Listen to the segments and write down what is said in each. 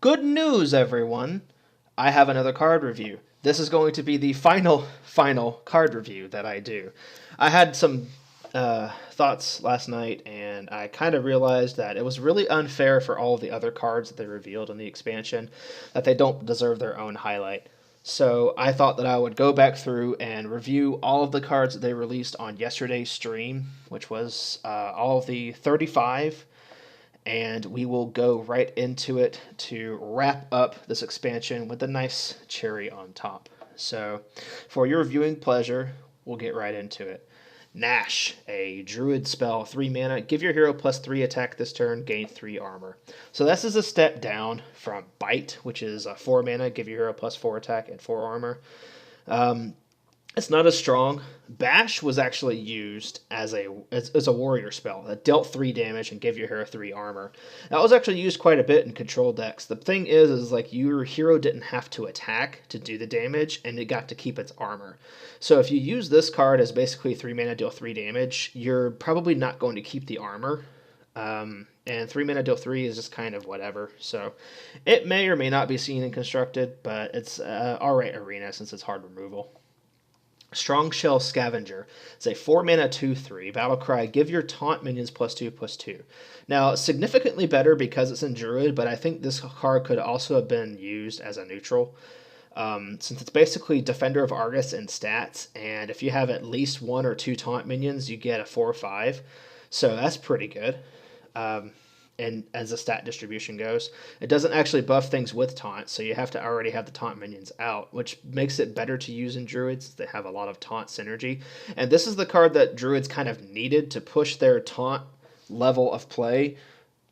Good news, everyone! I have another card review. This is going to be the final card review that I do. I had some thoughts last night, and I kind of realized that it was really unfair for all of the other cards that they revealed in the expansion, that they don't deserve their own highlight. So I thought that I would go back through and review all of the cards that they released on yesterday's stream, which was all of the 35, and we will go right into it to wrap up this expansion with a nice cherry on top. So for your viewing pleasure, we'll get right into it. Gnash, a druid spell, 3 mana, give your hero +3 attack this turn, gain 3 armor. So this is a step down from Bite, which is 4 mana, give your hero +4 attack and 4 armor. It's not as strong. Bash was actually used as a warrior spell that dealt 3 damage and gave your hero 3 armor. That was actually used quite a bit in control decks. The thing is like your hero didn't have to attack to do the damage, and it got to keep its armor. So if you use this card as basically 3 mana, deal 3 damage, you're probably not going to keep the armor. And 3 mana, deal 3 is just kind of whatever. So it may or may not be seen in Constructed, but it's alright arena since it's hard removal. Strongshell Scavenger. It's a 4 mana 2/3 battlecry. Give your taunt minions +2/+2. Now, significantly better because it's in Druid, but I think this card could also have been used as a neutral. Since it's basically Defender of Argus in stats, and if you have at least 1 or 2 taunt minions, you get a 4/5. So that's pretty good. And as the stat distribution goes, it doesn't actually buff things with taunt, so you have to already have the taunt minions out, which makes it better to use in Druids. They have a lot of taunt synergy, and this is the card that Druids kind of needed to push their taunt level of play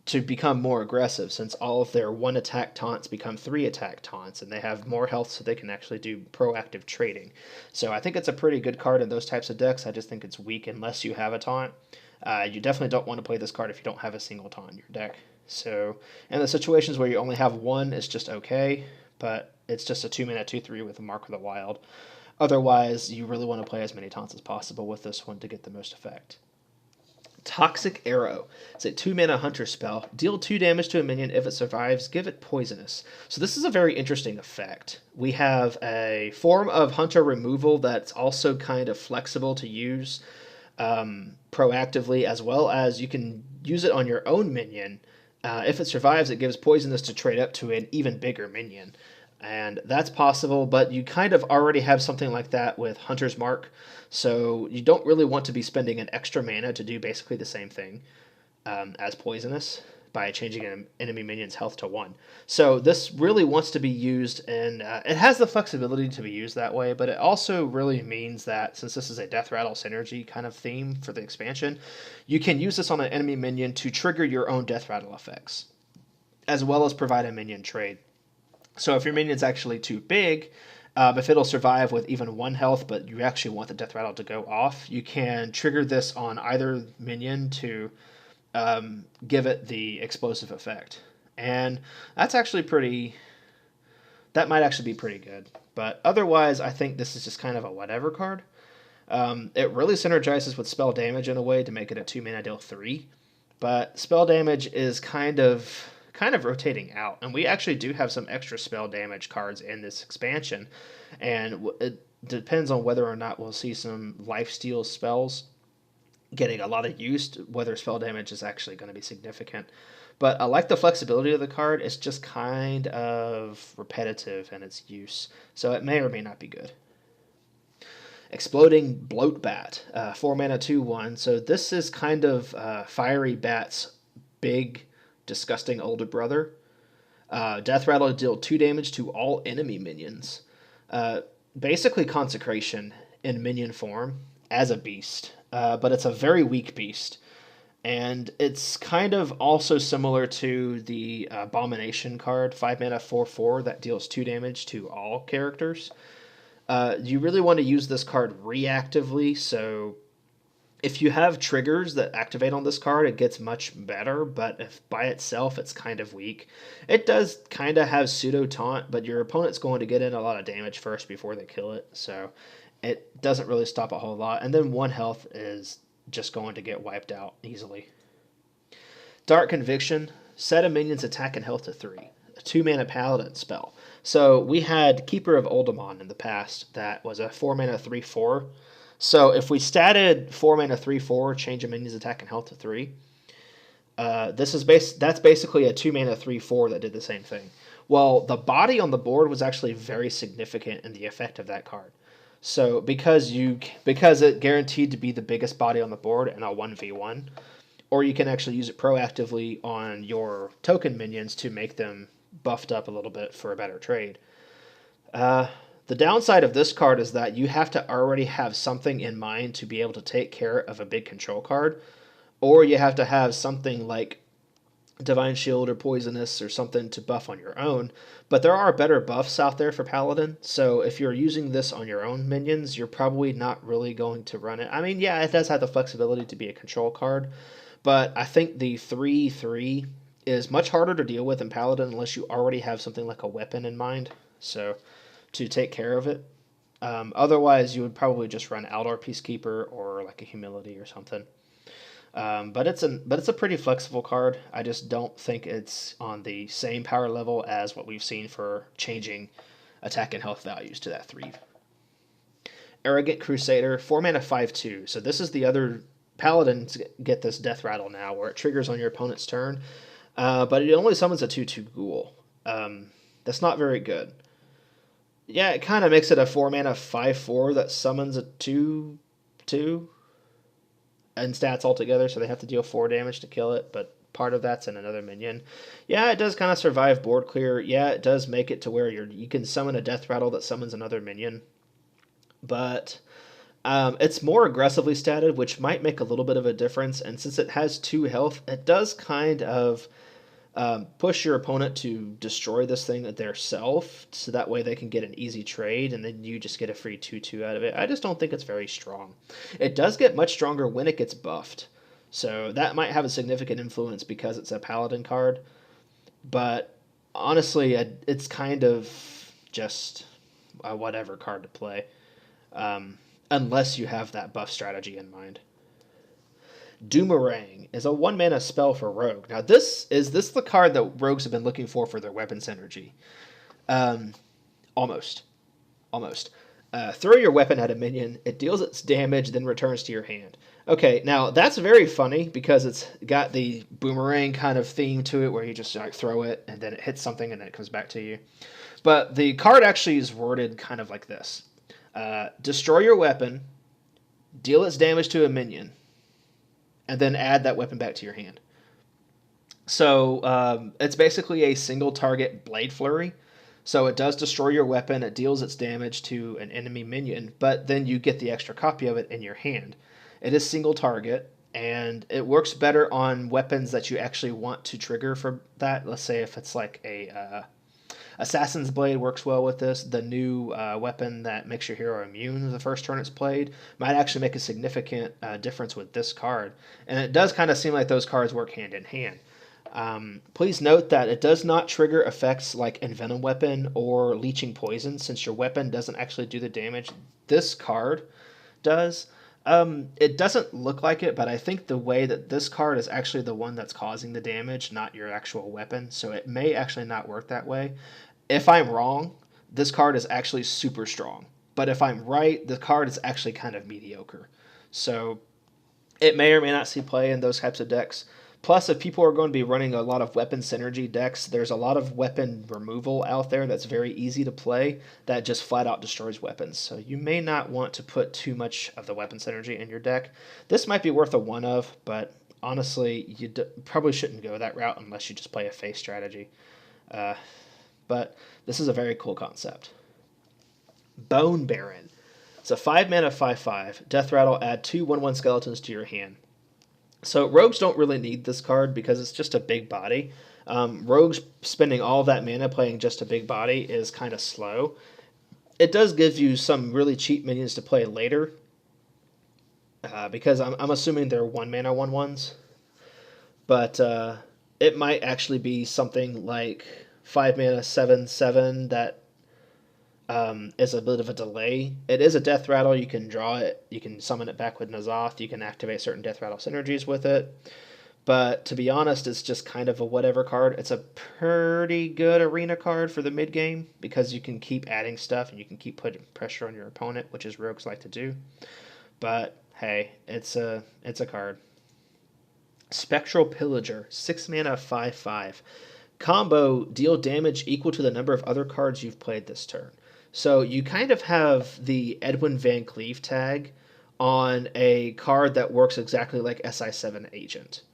to become more aggressive, since all of their 1 attack taunts become 3 attack taunts, and they have more health so they can actually do proactive trading. So I think it's a pretty good card in those types of decks. I just think it's weak unless you have a taunt. You definitely don't want to play this card if you don't have a single taunt in your deck. So, in the situations where you only have 1, it's just okay, but it's just a 2 mana 2/3 with a Mark of the Wild. Otherwise, you really want to play as many taunts as possible with this one to get the most effect. Toxic Arrow. It's a 2 mana hunter spell. Deal 2 damage to a minion. If it survives, give it poisonous. So this is a very interesting effect. We have a form of hunter removal that's also kind of flexible to use proactively, as well as you can use it on your own minion. If it survives, it gives poisonous to trade up to an even bigger minion. And that's possible, but you kind of already have something like that with Hunter's Mark, so you don't really want to be spending an extra mana to do basically the same thing as poisonous by changing an enemy minion's health to 1. So this really wants to be used, and it has the flexibility to be used that way, but it also really means that since this is a Death Rattle synergy kind of theme for the expansion, you can use this on an enemy minion to trigger your own Death Rattle effects, as well as provide a minion trade. So if your minion's actually too big, if it'll survive with even 1 health, but you actually want the Death Rattle to go off, you can trigger this on either minion to give it the explosive effect. And that's actually that might actually be pretty good. But otherwise, I think this is just kind of a whatever card. It really synergizes with spell damage in a way to make it a 2 mana deal 3. But spell damage is kind of rotating out. And we actually do have some extra spell damage cards in this expansion. And it depends on whether or not we'll see some lifesteal spells getting a lot of use, whether spell damage is actually going to be significant. But I like the flexibility of the card. It's just kind of repetitive in its use, so it may or may not be good. Exploding Bloatbat, 4 mana 2/1. So this is kind of Fiery Bat's big, disgusting older brother. Death Rattle deal 2 damage to all enemy minions. Basically Consecration in minion form as a beast. But it's a very weak beast, and it's kind of also similar to the Abomination card, 5 mana 4/4 that deals 2 damage to all characters. You really want to use this card reactively, so if you have triggers that activate on this card, it gets much better, but if by itself it's kind of weak. It does kind of have pseudo taunt, but your opponent's going to get in a lot of damage first before they kill it, so it doesn't really stop a whole lot. And then 1 health is just going to get wiped out easily. Dark Conviction. Set a minion's attack and health to 3. 2-mana Paladin spell. So we had Keeper of Uldaman in the past that was a 4-mana 3/4. So if we statted 4-mana 3/4, change a minion's attack and health to 3, that's basically a 2-mana 3/4 that did the same thing. Well, the body on the board was actually very significant in the effect of that card. So because it guaranteed to be the biggest body on the board in a 1v1, or you can actually use it proactively on your token minions to make them buffed up a little bit for a better trade. The downside of this card is that you have to already have something in mind to be able to take care of a big control card, or you have to have something like Divine Shield or Poisonous or something to buff on your own. But there are better buffs out there for Paladin, so if you're using this on your own minions, you're probably not really going to run it. I mean, yeah, it does have the flexibility to be a control card, but I think the 3/3 is much harder to deal with in Paladin unless you already have something like a weapon in mind, so to take care of it. Otherwise, you would probably just run Aldor Peacekeeper or like a Humility or something. But it's a pretty flexible card. I just don't think it's on the same power level as what we've seen for changing attack and health values to that 3. Arrogant Crusader, 4-mana 5/2. So this is the other Paladins get this Death Rattle now, where it triggers on your opponent's turn, but it only summons a 2/2 Ghoul. That's not very good. Yeah, it kind of makes it a 4-mana 5/4 that summons a 2/2. And stats altogether, so they have to deal 4 damage to kill it, but part of that's in another minion. Yeah, it does kind of survive board clear. Yeah, it does make it to where you can summon a Death Rattle that summons another minion. But it's more aggressively statted, which might make a little bit of a difference, and since it has 2 health, it does kind of push your opponent to destroy this thing theirself, so that way they can get an easy trade, and then you just get a free 2/2 out of it. I just don't think it's very strong. It does get much stronger when it gets buffed, so that might have a significant influence because it's a Paladin card, but honestly, it's kind of just a whatever card to play, unless you have that buff strategy in mind. Doomerang is a 1-mana spell for Rogue. Now, is this the card that Rogues have been looking for their weapon synergy? Almost. Throw your weapon at a minion. It deals its damage, then returns to your hand. Okay, now that's very funny because it's got the boomerang kind of theme to it, where you just like throw it and then it hits something and then it comes back to you. But the card actually is worded kind of like this: destroy your weapon, deal its damage to a minion, and then add that weapon back to your hand. So it's basically a single target Blade Flurry. So it does destroy your weapon, it deals its damage to an enemy minion, but then you get the extra copy of it in your hand. It is single target, and it works better on weapons that you actually want to trigger for that. Let's say if it's like a Assassin's Blade works well with this. The new weapon that makes your hero immune the first turn it's played might actually make a significant difference with this card. And it does kind of seem like those cards work hand in hand. Please note that it does not trigger effects like Envenom Weapon or Leeching Poison, since your weapon doesn't actually do the damage. This card does. It doesn't look like it, but I think the way that this card is actually the one that's causing the damage, not your actual weapon, so it may actually not work that way. If I'm wrong, this card is actually super strong. But if I'm right, the card is actually kind of mediocre. So it may or may not see play in those types of decks. Plus, if people are going to be running a lot of weapon synergy decks, there's a lot of weapon removal out there that's very easy to play that just flat out destroys weapons. So you may not want to put too much of the weapon synergy in your deck. This might be worth a one of, but honestly, you probably shouldn't go that route unless you just play a face strategy. But this is a very cool concept. Bone Baron. It's a 5-mana 5/5. Death Rattle, add 2 1/1 skeletons to your hand. So Rogues don't really need this card because it's just a big body. Rogues spending all that mana playing just a big body is kind of slow. It does give you some really cheap minions to play later, because I'm assuming they're 1-mana 1/1s. But it might actually be something like 5-mana 7/7 that is a bit of a delay. It is a Death Rattle. You can draw it. You can summon it back with N'Zoth. You can activate certain Death Rattle synergies with it. But to be honest, it's just kind of a whatever card. It's a pretty good arena card for the mid game because you can keep adding stuff and you can keep putting pressure on your opponent, which is rogues like to do. But hey, it's a card. Spectral Pillager, 6 mana, 5/5. Combo, deal damage equal to the number of other cards you've played this turn. So you kind of have the Edwin Van Cleave tag on a card that works exactly like SI7 Agent.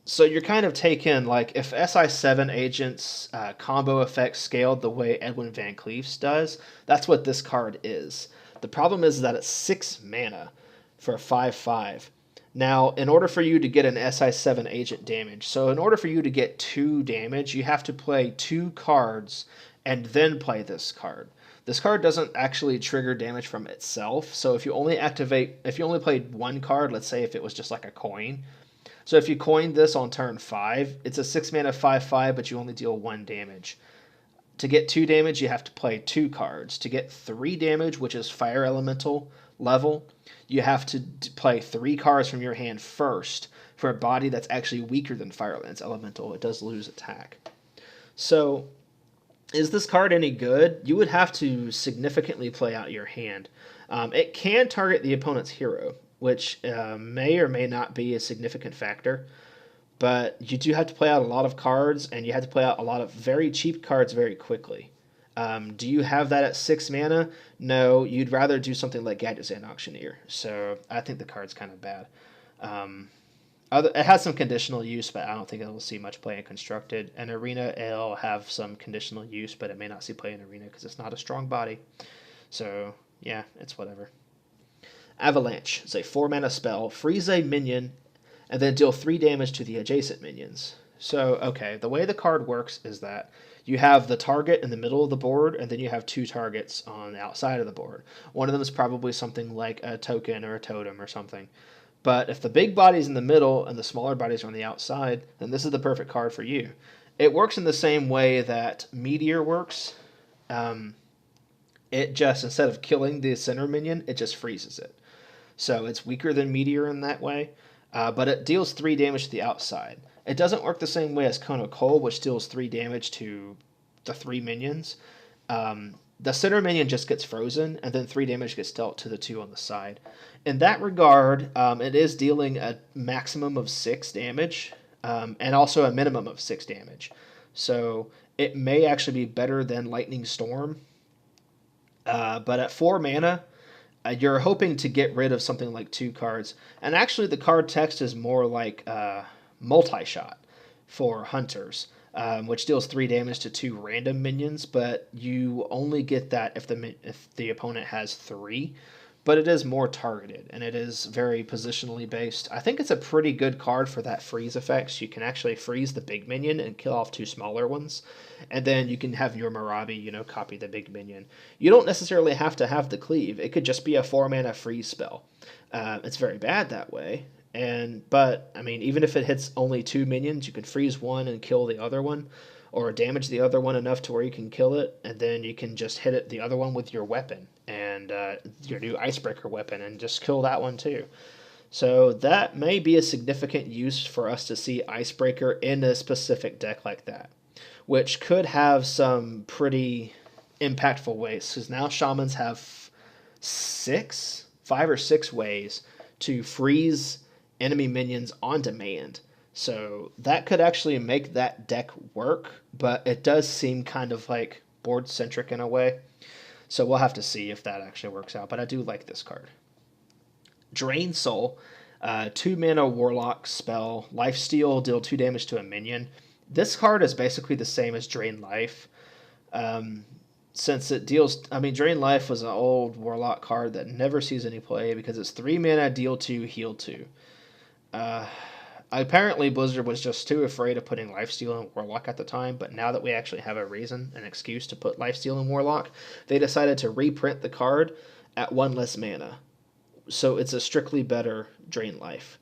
So you're kind of taking, like, if SI7 Agent's combo effect scaled the way Edwin Van Cleave's does, that's what this card is. The problem is that it's 6 mana for 5/5. Now, in order for you to get an SI7 Agent damage, so in order for you to get 2 damage, you have to play 2 cards and then play this card. This card doesn't actually trigger damage from itself, so if you only played 1 card, let's say if it was just like a coin, so if you coined this on turn 5, it's a 6 mana 5/5, but you only deal 1 damage. To get 2 damage, you have to play 2 cards. To get 3 damage, which is Fire Elemental level, you have to play 3 cards from your hand first for a body that's actually weaker than Fire Elemental. It does lose attack. So, is this card any good? You would have to significantly play out your hand. It can target the opponent's hero, which may or may not be a significant factor. But you do have to play out a lot of cards, and you have to play out a lot of very cheap cards very quickly. Do you have that at 6 mana? No, you'd rather do something like Gadgetzan Auctioneer. So I think the card's kind of bad. It has some conditional use, but I don't think it'll see much play in Constructed. In Arena, it'll have some conditional use, but it may not see play in Arena because it's not a strong body. So, yeah, it's whatever. Avalanche is a 4 mana spell. Freeze a minion and then deal 3 damage to the adjacent minions. So, okay, the way the card works is that you have the target in the middle of the board, and then you have 2 targets on the outside of the board. One of them is probably something like a token or a totem or something. But if the big body's in the middle and the smaller bodies are on the outside, then this is the perfect card for you. It works in the same way that Meteor works. It just, instead of killing the center minion, it just freezes it. So it's weaker than Meteor in that way. But it deals 3 damage to the outside. It doesn't work the same way as Cone of Cold, which deals 3 damage to the 3 minions. The center minion just gets frozen, and then 3 damage gets dealt to the 2 on the side. In that regard, it is dealing a maximum of 6 damage, and also a minimum of 6 damage. So it may actually be better than Lightning Storm. But at 4 mana, you're hoping to get rid of something like 2 cards. And actually, the card text is more like multi-shot for Hunters, which deals 3 damage to 2 random minions, but you only get that if the opponent has 3. But it is more targeted, and it is very positionally based. I think it's a pretty good card for that freeze effect. So you can actually freeze the big minion and kill off 2 smaller ones. And then you can have your Marabi, copy the big minion. You don't necessarily have to have the cleave. It could just be a 4 mana freeze spell. It's very bad that way. But even if it hits only 2 minions, you can freeze one and kill the other one, or damage the other one enough to where you can kill it, and then you can just hit the other one with your weapon, and your new Icebreaker weapon, and just kill that one too. So that may be a significant use for us to see Icebreaker in a specific deck like that, which could have some pretty impactful ways, because now Shamans have 5 or 6 ways to freeze enemy minions on demand. So that could actually make that deck work, but it does seem kind of like board-centric in a way. So we'll have to see if that actually works out, but I do like this card. Drain Soul, 2 mana Warlock spell, Lifesteal, deal 2 damage to a minion. This card is basically the same as Drain Life. Since it deals... Drain Life was an old Warlock card that never sees any play because it's 3 mana, deal 2, heal 2. Apparently, Blizzard was just too afraid of putting Lifesteal in Warlock at the time, but now that we actually have an excuse to put Lifesteal in Warlock, they decided to reprint the card at 1 less mana. So it's a strictly better Drain Life.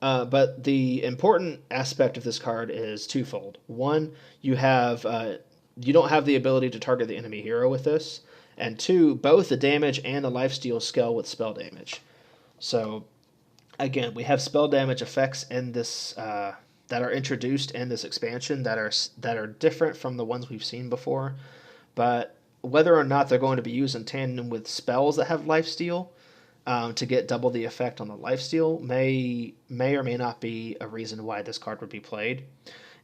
But the important aspect of this card is twofold. One, you don't have the ability to target the enemy hero with this, and 2, both the damage and the Lifesteal scale with spell damage. So Again, we have spell damage effects in this that are introduced in this expansion that are different from the ones we've seen before, but whether or not they're going to be used in tandem with spells that have lifesteal to get double the effect on the lifesteal may or may not be a reason why this card would be played.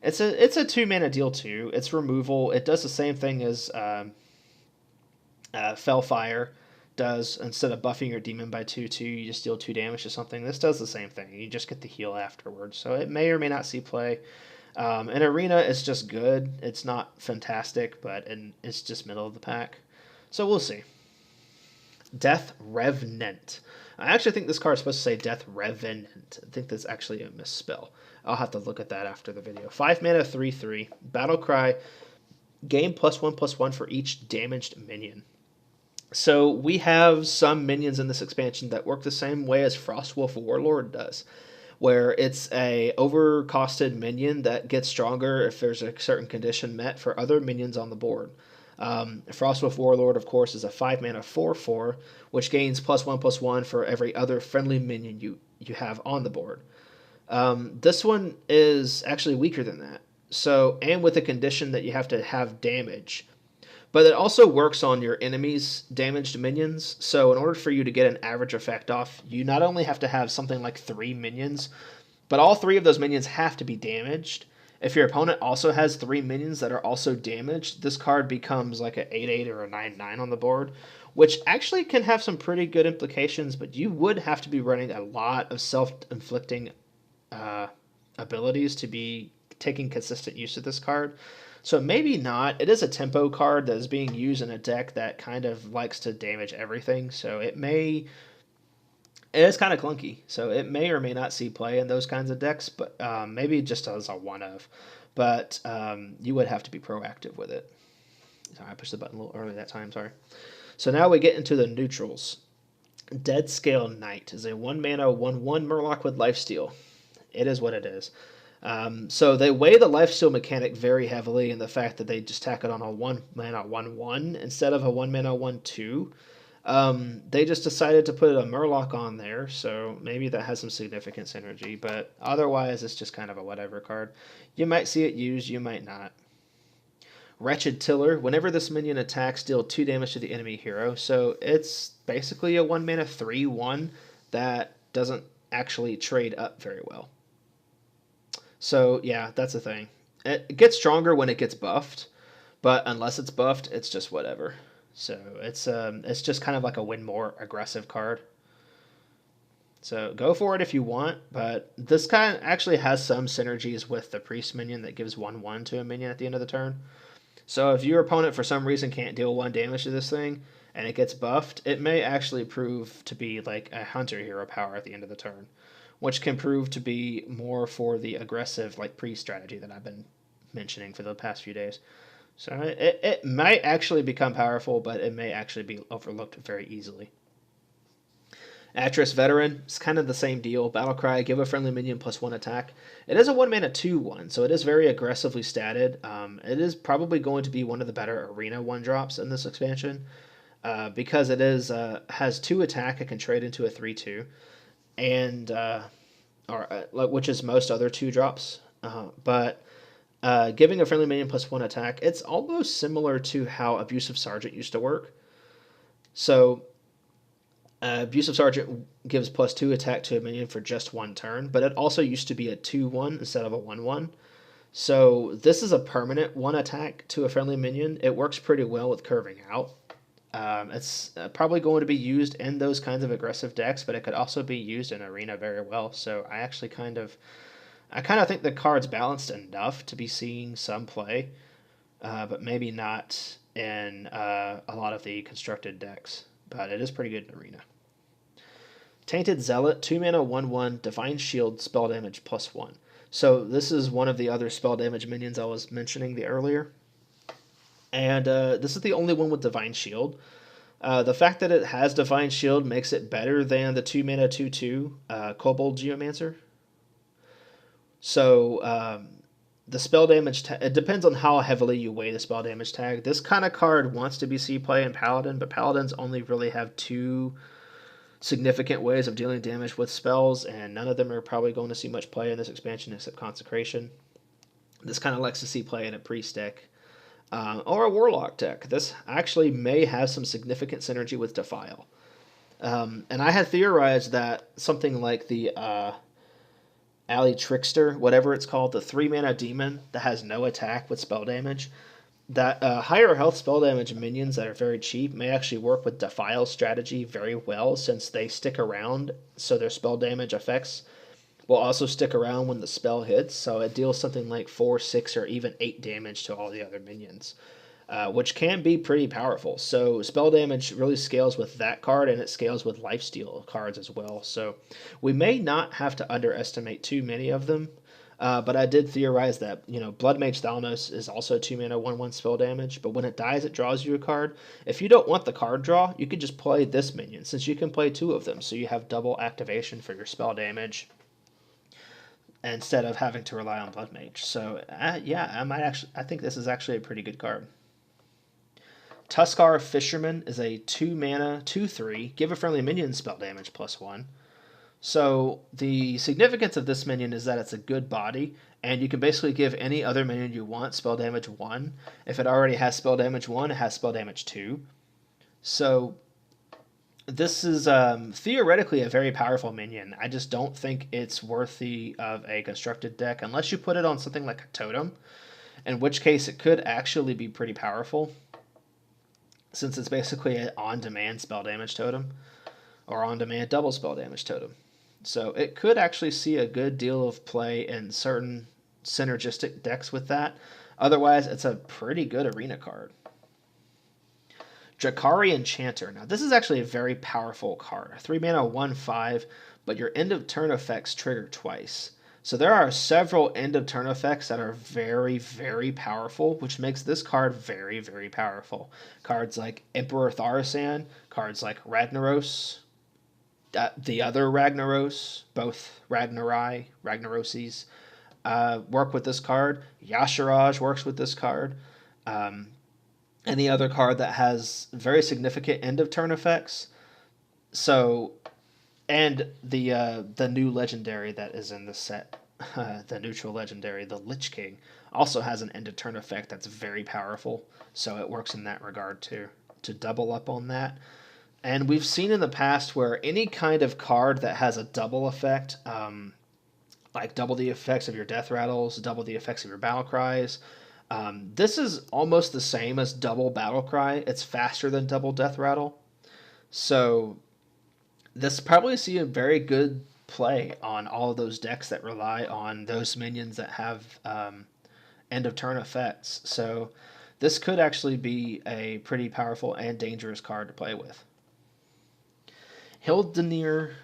It's a 2-mana deal too. It's removal. It does the same thing as Fellfire does. Instead of buffing your demon by 2/2, you just deal 2 damage to something. This does the same thing. You just get the heal afterwards. So it may or may not see play. In Arena, it's just good. It's not fantastic, but it's just middle of the pack. So we'll see. Death Revenant. I actually think this card is supposed to say Death Revenant. I think that's actually a misspell. I'll have to look at that after the video. 5 mana, 3/3. Battle Cry. Gain +1/+1 for each damaged minion. So we have some minions in this expansion that work the same way as Frostwolf Warlord does, where it's a overcosted minion that gets stronger if there's a certain condition met for other minions on the board. Frostwolf Warlord, of course, is a 5 mana 4/4, which gains +1/+1 for every other friendly minion you have on the board. This one is actually weaker than that. So, and with the condition that you have to have damage. But it also works on your enemy's damaged minions. So in order for you to get an average effect off, you not only have to have something like 3 minions, but all 3 of those minions have to be damaged. If your opponent also has 3 minions that are also damaged, this card becomes like an 8/8 or a 9/9 on the board, which actually can have some pretty good implications, but you would have to be running a lot of self-inflicting abilities to be taking consistent use of this card. So maybe not. It is a tempo card that is being used in a deck that kind of likes to damage everything. So it is kind of clunky. So it may or may not see play in those kinds of decks, but maybe just as a one-of. But you would have to be proactive with it. Sorry, I pushed the button a little early that time, sorry. So now we get into the neutrals. Deadscale Knight is a 1 mana 1/1 Murloc with lifesteal. It is what it is. So they weigh the lifesteal mechanic very heavily in the fact that they just tack it on a 1 mana 1/1 instead of a 1 mana 1/2. They just decided to put a Murloc on there, so maybe that has some significant synergy, but otherwise it's just kind of a whatever card. You might see it used, you might not. Wretched Tiller. Whenever this minion attacks, deal 2 damage to the enemy hero, so it's basically a 1 mana 3/1 that doesn't actually trade up very well. So, yeah, that's the thing. It gets stronger when it gets buffed, but unless it's buffed, it's just whatever. So, it's just kind of like a win more aggressive card. So, go for it if you want, but this kind actually has some synergies with the Priest minion that gives 1/1 to a minion at the end of the turn. So, if your opponent for some reason can't deal 1 damage to this thing, and it gets buffed, it may actually prove to be like a Hunter hero power at the end of the turn, which can prove to be more for the aggressive like Priest strategy that I've been mentioning for the past few days. So it might actually become powerful, but it may actually be overlooked very easily. Acherus Veteran, it's kind of the same deal. Battlecry, give a friendly minion +1 attack. It is a 1 mana 2/1, so it is very aggressively statted. It is probably going to be one of the better Arena 1-drops in this expansion because it has 2 attack. It can trade into a 3/2. And which is most other 2-drops, but giving a friendly minion +1 attack, it's almost similar to how Abusive Sergeant used to work. So Abusive Sergeant gives +2 attack to a minion for just 1 turn, but it also used to be a 2/1 instead of a 1/1. So this is a permanent 1 attack to a friendly minion. It works pretty well with curving out. It's probably going to be used in those kinds of aggressive decks, but it could also be used in Arena very well. So I actually kind of think the card's balanced enough to be seeing some play, but maybe not in a lot of the constructed decks. But it is pretty good in Arena. Tainted Zealot, 2 mana 1/1, Divine Shield, spell damage +1. So this is one of the other spell damage minions I was mentioning earlier. And this is the only one with Divine Shield. The fact that it has Divine Shield makes it better than the 2 mana 2/2 Kobold Geomancer. So the spell damage it depends on how heavily you weigh the spell damage tag. This kind of card wants to be C play in Paladin, but Paladins only really have 2 significant ways of dealing damage with spells, and none of them are probably going to see much play in this expansion except Consecration. This kind of likes to see play in a priest deck or a warlock deck. This actually may have some significant synergy with Defile. And I had theorized that something like the Alley Trickster, whatever it's called, the 3-mana demon that has no attack with spell damage, that higher health spell damage minions that are very cheap may actually work with Defile strategy very well, since they stick around, so their spell damage effects will also stick around when the spell hits, so it deals something like 4, 6, or even 8 damage to all the other minions, which can be pretty powerful. So spell damage really scales with that card, and it scales with lifesteal cards as well. So we may not have to underestimate too many of them, but I did theorize that, Blood Mage Thalnos is also 2-mana 1/1 spell damage, but when it dies, it draws you a card. If you don't want the card draw, you can just play this minion, since you can play 2 of them, so you have double activation for your spell damage instead of having to rely on Blood Mage. So yeah, I think this is actually a pretty good card. Tuskarr Fisherman is a 2-mana 2/3, give a friendly minion spell damage +1. So the significance of this minion is that it's a good body, and you can basically give any other minion you want spell damage 1. If it already has spell damage 1, it has spell damage 2. So this is theoretically a very powerful minion. I just don't think it's worthy of a constructed deck unless you put it on something like a totem, in which case it could actually be pretty powerful, since it's basically an on-demand spell damage totem, or on-demand double spell damage totem. So it could actually see a good deal of play in certain synergistic decks with that. Otherwise, it's a pretty good arena card. Drakkari Enchanter. Now, this is actually a very powerful card. 3-mana 1/5, but your end-of-turn effects trigger twice. So there are several end-of-turn effects that are very, very powerful, which makes this card very, very powerful. Cards like Emperor Thaurissan, cards like Ragnaros, the other Ragnaros, both Ragnaroses, work with this card. Yasharaj works with this card. Any other card that has very significant end-of-turn effects. So, and the new legendary that is in the set, the neutral legendary, the Lich King, also has an end-of-turn effect that's very powerful. So it works in that regard too, to double up on that. And we've seen in the past where any kind of card that has a double effect, like double the effects of your Death Rattles, double the effects of your Battle Cries, this is almost the same as double Battle Cry. It's faster than double Death Rattle. So this probably see a very good play on all of those decks that rely on those minions that have end-of-turn effects. So this could actually be a pretty powerful and dangerous card to play with. Hyldnir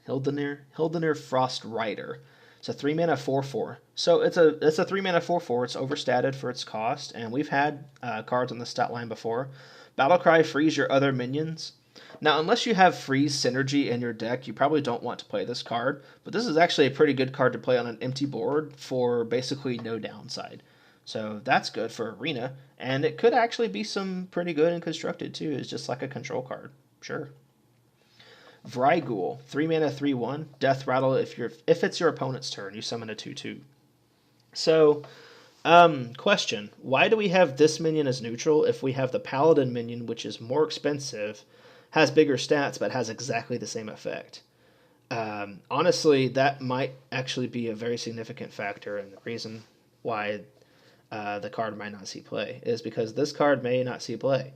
Frostrider. It's a 3-mana 4/4. So it's a 3-mana 4/4. It's overstated for its cost, and we've had cards on the stat line before. Battlecry frees your other minions. Now, unless you have freeze synergy in your deck, you probably don't want to play this card, but this is actually a pretty good card to play on an empty board for basically no downside. So that's good for arena, and it could actually be some pretty good and constructed too. It's just like a control card. Sure. Vryghoul, 3-mana 3/1, Death Rattle. If it's your opponent's turn, you summon a 2/2. So, question: why do we have this minion as neutral if we have the Paladin minion, which is more expensive, has bigger stats, but has exactly the same effect? Honestly, that might actually be a very significant factor, and the reason why the card might not see play is because this card may not see play.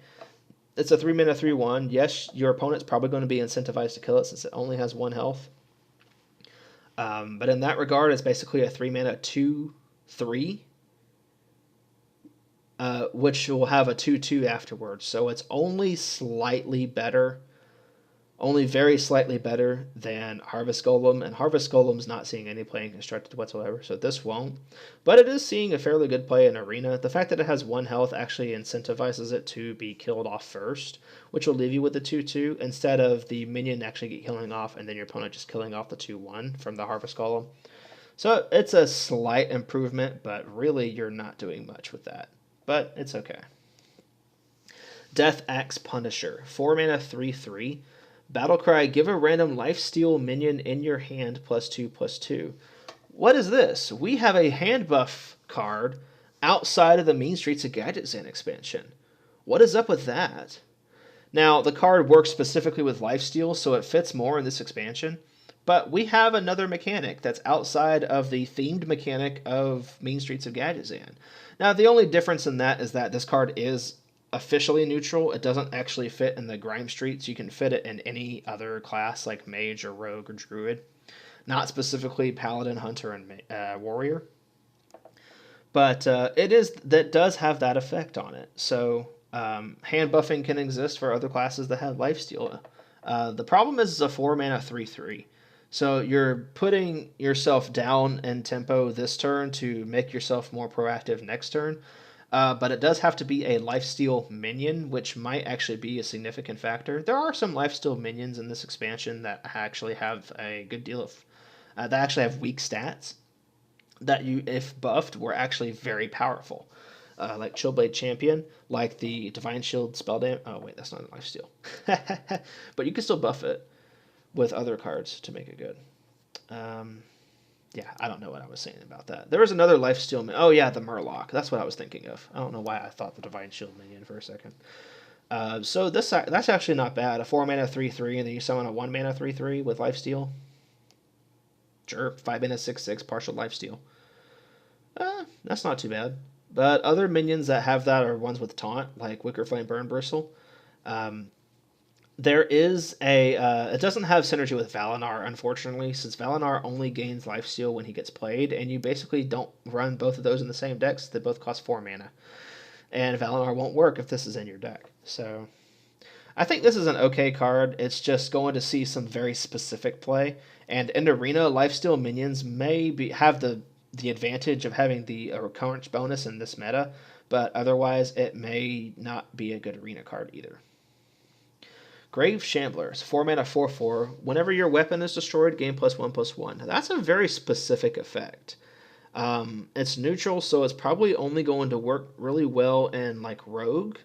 It's a 3-mana 3/1. Yes, your opponent's probably going to be incentivized to kill it since it only has 1 health. But in that regard, it's basically a 3-mana 2/3, which will have a 2/2 afterwards. So it's only slightly better, only very slightly better than Harvest Golem, and Harvest Golem's not seeing any play in constructed whatsoever, so this won't. But it is seeing a fairly good play in arena. The fact that it has 1 health actually incentivizes it to be killed off first, which will leave you with the 2/2, instead of the minion actually killing off and then your opponent just killing off the 2/1 from the Harvest Golem. So it's a slight improvement, but really you're not doing much with that. But it's okay. Deathaxe Punisher, 4-mana 3/3. Battlecry, give a random lifesteal minion in your hand +2/+2. What is this? We have a hand buff card outside of the Mean Streets of Gadgetzan expansion. What is up with that? Now, the card works specifically with lifesteal, so it fits more in this expansion. But we have another mechanic that's outside of the themed mechanic of Mean Streets of Gadgetzan. Now, the only difference in that is that this card is officially neutral. It doesn't actually fit in the Grime Streets. You can fit it in any other class like Mage or Rogue or Druid. Not specifically Paladin, Hunter, and Warrior. But that does have that effect on it. So hand buffing can exist for other classes that have lifesteal. The problem is it's a 4-mana 3/3. So you're putting yourself down in tempo this turn to make yourself more proactive next turn. But it does have to be a lifesteal minion, which might actually be a significant factor. There are some lifesteal minions in this expansion that actually have a good deal of... that actually have weak stats that, you, if buffed, were actually very powerful. Like Chillblade Champion, like the Divine Shield spell damage. Oh, wait, that's not a lifesteal. But you can still buff it with other cards to make it good. Yeah, I don't know what I was saying about that. There was another lifesteal... Oh, yeah, the Murloc. That's what I was thinking of. I don't know why I thought the Divine Shield minion for a second. So that's actually not bad. A 4-mana 3/3, and then you summon a 1-mana 3/3 with lifesteal. Sure, 5-mana 6/6, partial lifesteal. That's not too bad. But other minions that have that are ones with taunt, like Wickerflame Burn Bristle. There is a... it doesn't have synergy with Valinor, unfortunately, since Valinor only gains lifesteal when he gets played, and you basically don't run both of those in the same decks. They both cost 4 mana. And Valinor won't work if this is in your deck. So I think this is an okay card. It's just going to see some very specific play. And in Arena, lifesteal minions may have the advantage of having the recurrence bonus in this meta, but otherwise it may not be a good Arena card either. Grave Shambler, 4-mana 4/4. Whenever your weapon is destroyed, gain +1/+1. That's a very specific effect. It's neutral, so it's probably only going to work really well in like Rogue,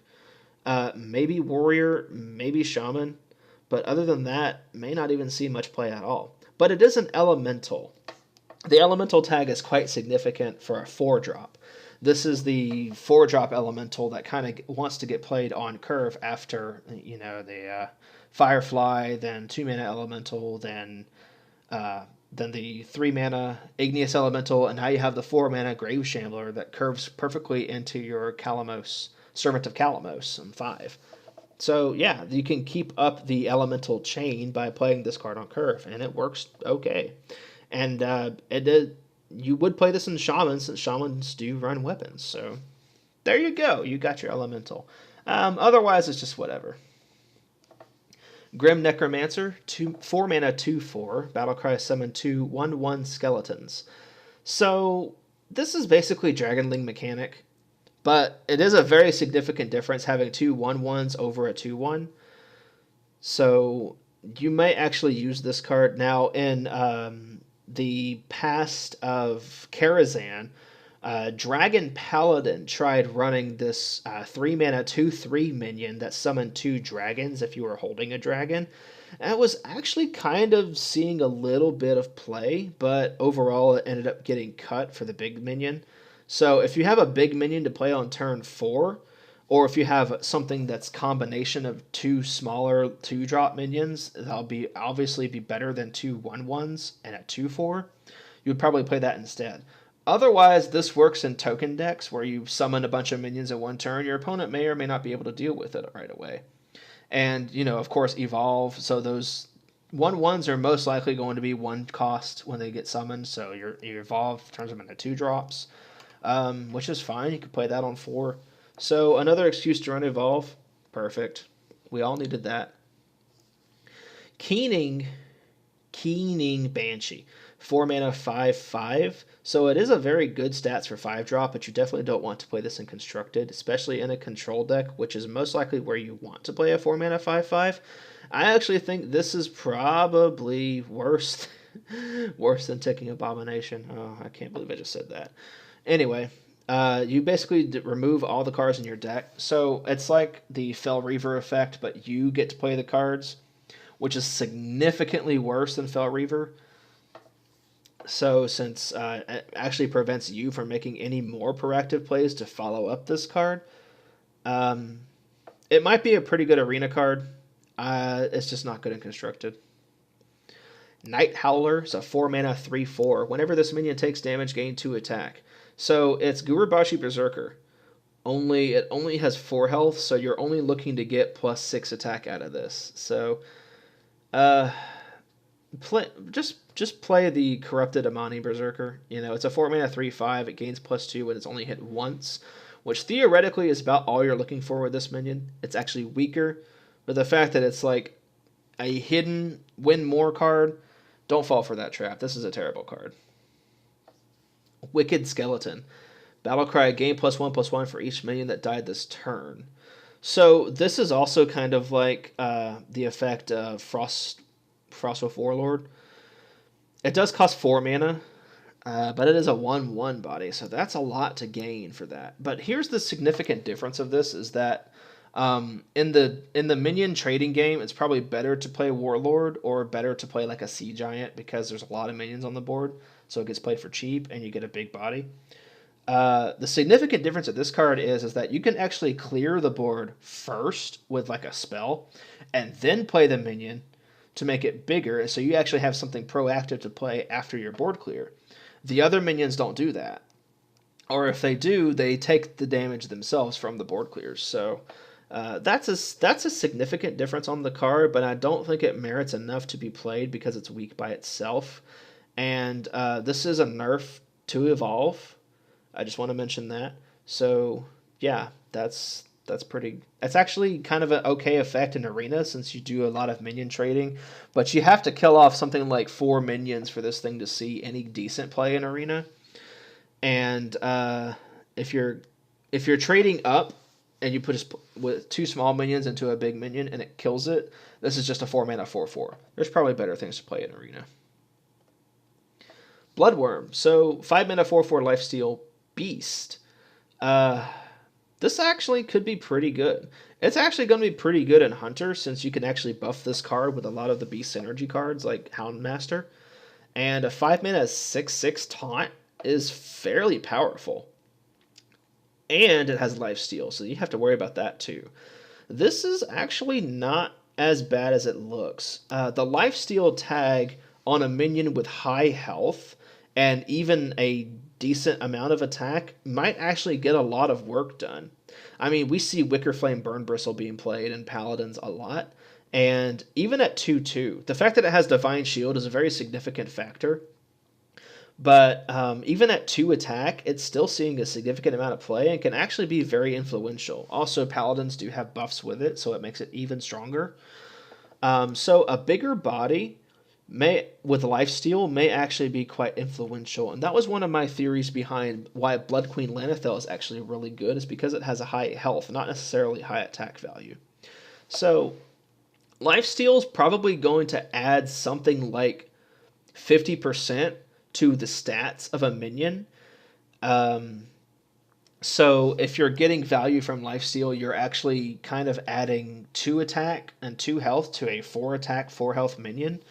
maybe Warrior, maybe Shaman, but other than that, may not even see much play at all. But it is an elemental. The elemental tag is quite significant for a 4-drop. This is the 4-drop elemental that kind of wants to get played on curve after, you know, the Firefly, then 2-mana elemental, then the 3-mana Igneous elemental, and now you have the 4-mana Grave Shambler that curves perfectly into your Kalamos, Servant of Kalamos, on 5. So yeah, you can keep up the elemental chain by playing this card on curve, and it works okay. And you would play this in Shaman, since Shamans do run weapons. So there you go. You got your elemental. Otherwise, it's just whatever. Grim Necromancer, 4-mana 2/4. Battlecry, summon 2 1/1 skeletons. So this is basically Dragonling mechanic, but it is a very significant difference having 2 1/1s over a 2/1. So you might actually use this card now in... the past of Karazhan, Dragon Paladin tried running this 3-mana 2/3 minion that summoned 2 dragons if you were holding a dragon. And it was actually kind of seeing a little bit of play, but overall it ended up getting cut for the big minion. So if you have a big minion to play on turn 4, or if you have something that's combination of 2 smaller 2-drop minions, that'll obviously be better than 2 1/1s and a 2/4. You would probably play that instead. Otherwise, this works in token decks where you summon a bunch of minions in one turn. Your opponent may or may not be able to deal with it right away. And, you know, of course, evolve. So those 1/1s are most likely going to be 1 cost when they get summoned. So your evolve turns them into 2-drops, which is fine. You can play that on 4. So another excuse to run evolve. Perfect. We all needed that. Keeeeeeeening Banshee. 4-mana 5/5. So it is a very good stats for 5-drop, but you definitely don't want to play this in Constructed, especially in a control deck, which is most likely where you want to play a 4-mana 5/5. I actually think this is probably worse than Ticking Abomination. Oh, I can't believe I just said that. Anyway, you basically remove all the cards in your deck. So it's like the Fell Reaver effect, but you get to play the cards. which is significantly worse than Fellreaver. So since it actually prevents you from making any more proactive plays to follow up this card, it might be a pretty good arena card. It's just not good in Constructed. Night Howler is a 4-mana 3/4. Whenever this minion takes damage, gain 2 attack. So it's Gurubashi Berserker. It only has 4 health, so you're only looking to get +6 attack out of this. So, just play the Corrupted Amani Berserker. You know, it's a 4-mana 3/5. It gains +2 when it's only hit once, which theoretically is about all you're looking for with this minion. It's actually weaker, but the fact that it's like a hidden win more card, don't fall for that trap. This is a terrible card. Wicked Skeleton. Battlecry, gain +1/+1 for each minion that died this turn. So this is also kind of like the effect of Frostwolf Warlord. It does cost 4 mana, but it is a 1/1 body, so that's a lot to gain for that. But here's the significant difference of this is that in the minion trading game, it's probably better to play Warlord or better to play like a Sea Giant because there's a lot of minions on the board, so it gets played for cheap and you get a big body. The significant difference of this card is that you can actually clear the board first with like a spell and then play the minion to make it bigger, so you actually have something proactive to play after your board clear. The other minions don't do that. Or if they do, they take the damage themselves from the board clears. So that's a significant difference on the card, but I don't think it merits enough to be played because it's weak by itself. And this is a nerf to evolve. I just want to mention that. So yeah, that's pretty. It's actually kind of an okay effect in Arena since you do a lot of minion trading, but you have to kill off something like 4 minions for this thing to see any decent play in Arena. And if you're trading up and you put with 2 small minions into a big minion and it kills it, this is just a 4-mana 4/4. There's probably better things to play in Arena. Bloodworm. So 5-mana 4/4 lifesteal beast. This actually could be pretty good. It's actually going to be pretty good in Hunter since you can actually buff this card with a lot of the beast synergy cards like Houndmaster. And a 5-mana 6/6 taunt is fairly powerful. And it has lifesteal, so you have to worry about that too. This is actually not as bad as it looks. The lifesteal tag on a minion with high health and even a decent amount of attack might actually get a lot of work done. I mean, we see Wickerflame Burn Bristle being played in Paladins a lot, and even at 2/2, the fact that it has Divine Shield is a very significant factor. But even at 2 attack, it's still seeing a significant amount of play and can actually be very influential. Also, Paladins do have buffs with it, so it makes it even stronger. So a bigger body with lifesteal may actually be quite influential. And that was one of my theories behind why Blood Queen Lanethel is actually really good, is because it has a high health, not necessarily high attack value. So lifesteal is probably going to add something like 50% to the stats of a minion. So if you're getting value from lifesteal, you're actually kind of adding 2 attack and 2 health to a 4 attack, 4 health minion.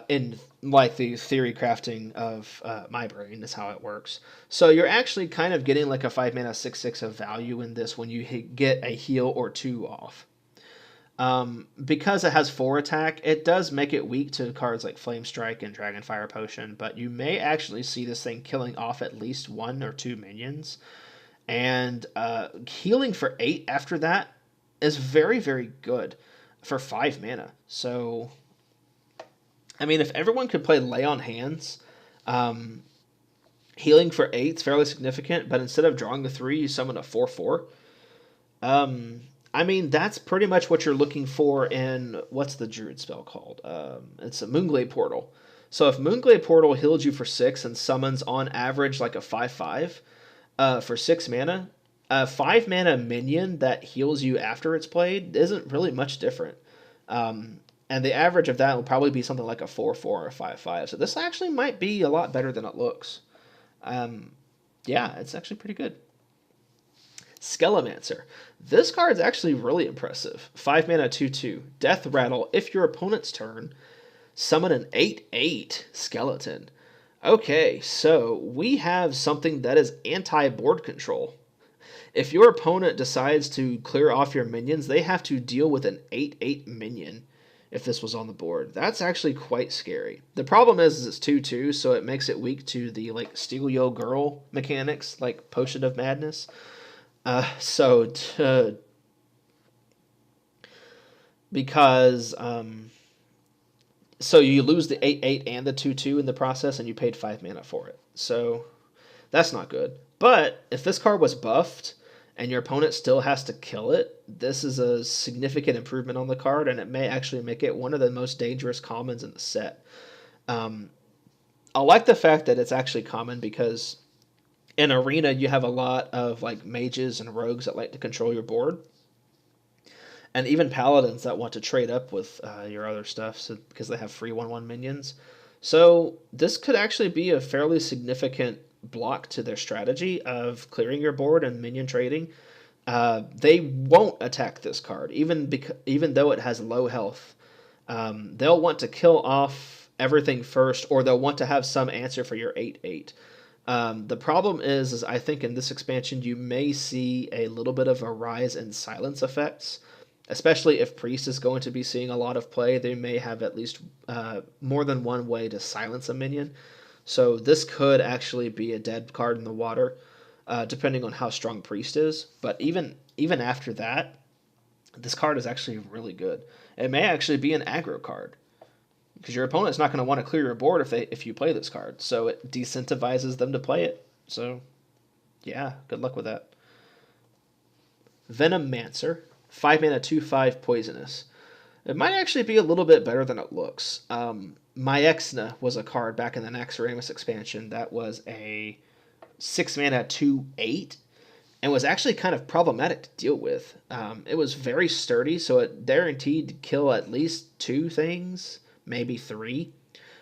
In like the theory crafting of my brain is how it works. So you're actually kind of getting like a 5-mana 6/6 of value in this when you get a heal or 2 off. Because it has 4 attack, it does make it weak to cards like Flame Strike and Dragonfire Potion, but you may actually see this thing killing off at least 1 or 2 minions. And healing for 8 after that is very, very good for 5 mana. So, I mean, if everyone could play Lay on Hands, healing for 8 is fairly significant, but instead of drawing the 3, you summon a 4/4. I mean, that's pretty much what you're looking for in, what's the Druid spell called? It's a Moonglade Portal. So if Moonglade Portal heals you for 6 and summons on average like a 5/5 for 6 mana, a 5 mana minion that heals you after it's played isn't really much different. And the average of that will probably be something like a 4/4 or a 5/5. So this actually might be a lot better than it looks. Yeah, it's actually pretty good. Skelemancer. This card is actually really impressive. 5 mana 2/2. Death Rattle. If your opponent's turn, summon an 8/8 skeleton. Okay, so we have something that is anti-board control. If your opponent decides to clear off your minions, they have to deal with an 8/8 minion if this was on the board. That's actually quite scary. The problem is it's 2/2, so it makes it weak to the like Steal Yo Girl mechanics, like Potion of Madness. Because so you lose the 8/8 and the 2/2 in the process, and you paid 5 mana for it. So that's not good. But if this card was buffed and your opponent still has to kill it, this is a significant improvement on the card, and it may actually make it one of the most dangerous commons in the set. I like the fact that it's actually common because in Arena you have a lot of like mages and rogues that like to control your board, and even paladins that want to trade up with your other stuff because they have free 1/1 minions. So this could actually be a fairly significant block to their strategy of clearing your board and minion trading. They won't attack this card, even though it has low health. They'll want to kill off everything first, or they'll want to have some answer for your 8/8. The problem is I think in this expansion you may see a little bit of a rise in silence effects, especially if Priest is going to be seeing a lot of play. They may have at least more than one way to silence a minion. So this could actually be a dead card in the water, depending on how strong Priest is. But even after that, this card is actually really good. It may actually be an aggro card, because your opponent's not going to want to clear your board if you play this card. So it decentivizes them to play it. So yeah, good luck with that. Venomancer. 5 mana 2/5 poisonous. It might actually be a little bit better than it looks. Myexna was a card back in the Naxxramas expansion that was a 6 mana 2/8 and was actually kind of problematic to deal with. It was very sturdy, so it guaranteed to kill at least 2 things, maybe 3,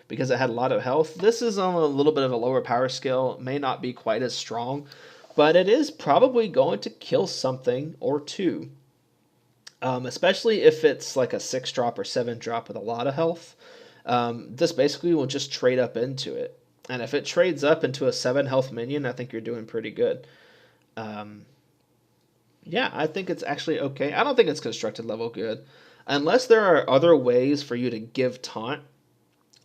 because it had a lot of health. This is on a little bit of a lower power scale. It may not be quite as strong, but it is probably going to kill something or 2. Especially if it's like a 6-drop or 7-drop with a lot of health. This basically will just trade up into it. And if it trades up into a 7-health minion, I think you're doing pretty good. Yeah, I think it's actually okay. I don't think it's constructed level good. Unless there are other ways for you to give taunt.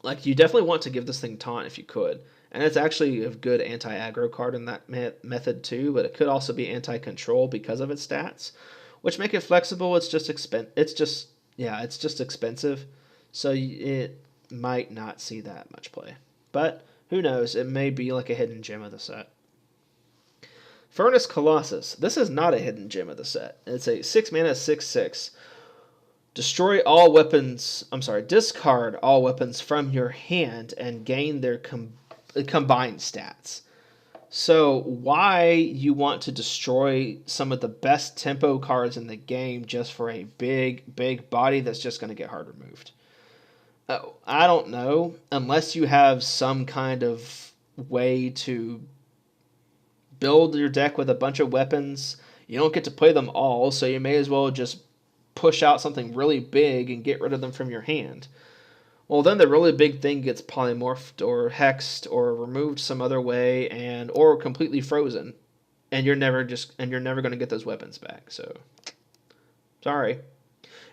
Like, you definitely want to give this thing taunt if you could. And it's actually a good anti-aggro card in that method too, but it could also be anti-control because of its stats, which make it flexible. It's just expensive, so it might not see that much play. But who knows? It may be like a hidden gem of the set. Furnace Colossus. This is not a hidden gem of the set. It's a 6 mana 6/6. Discard all weapons from your hand and gain their combined stats. So why you want to destroy some of the best tempo cards in the game just for a big body that's just going to get hard removed? Oh, I don't know. Unless you have some kind of way to build your deck with a bunch of weapons, you don't get to play them all, so you may as well just push out something really big and get rid of them from your hand. Well, then the really big thing gets polymorphed or hexed or removed some other way, or completely frozen, and you're never going to get those weapons back. So, sorry.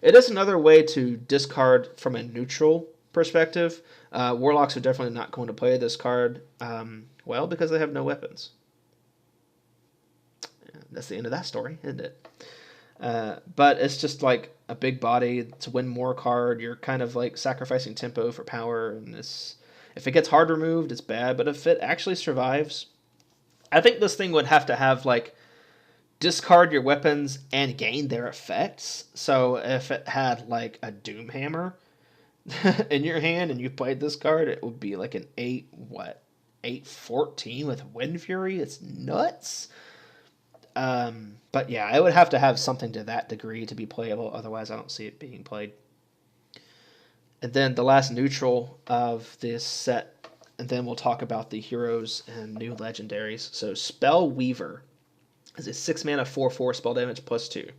It is another way to discard from a neutral perspective. Warlocks are definitely not going to play this card, because they have no weapons. That's the end of that story, isn't it? But it's just like a big body to win more card. You're kind of like sacrificing tempo for power, and if it gets hard removed, it's bad. But if it actually survives, I think this thing would have to have like discard your weapons and gain their effects. So if it had like a Doomhammer in your hand and you played this card, it would be like an 8/14 with Wind Fury. It's nuts. But yeah, it would have to have something to that degree to be playable. Otherwise, I don't see it being played. And then the last neutral of this set, and then we'll talk about the heroes and new legendaries. So Spellweaver. It's a 6 mana 4/4 spell damage +2.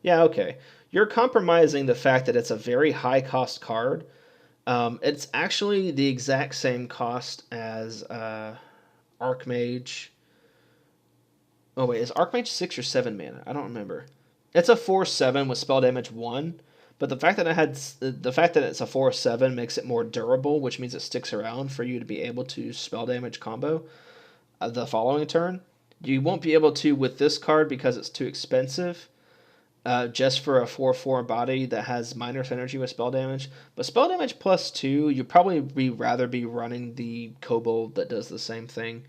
Yeah, okay. You're compromising the fact that it's a very high cost card. It's actually the exact same cost as Archmage. Oh wait, is Archmage 6 or 7 mana? I don't remember. It's a 4/7 with spell damage 1, but the fact that it's a 4/7 makes it more durable, which means it sticks around for you to be able to spell damage combo the following turn. You won't be able to with this card because it's too expensive. Just for a 4/4 body that has minor synergy with spell damage. But spell damage +2, you'd probably rather be running the Kobold that does the same thing.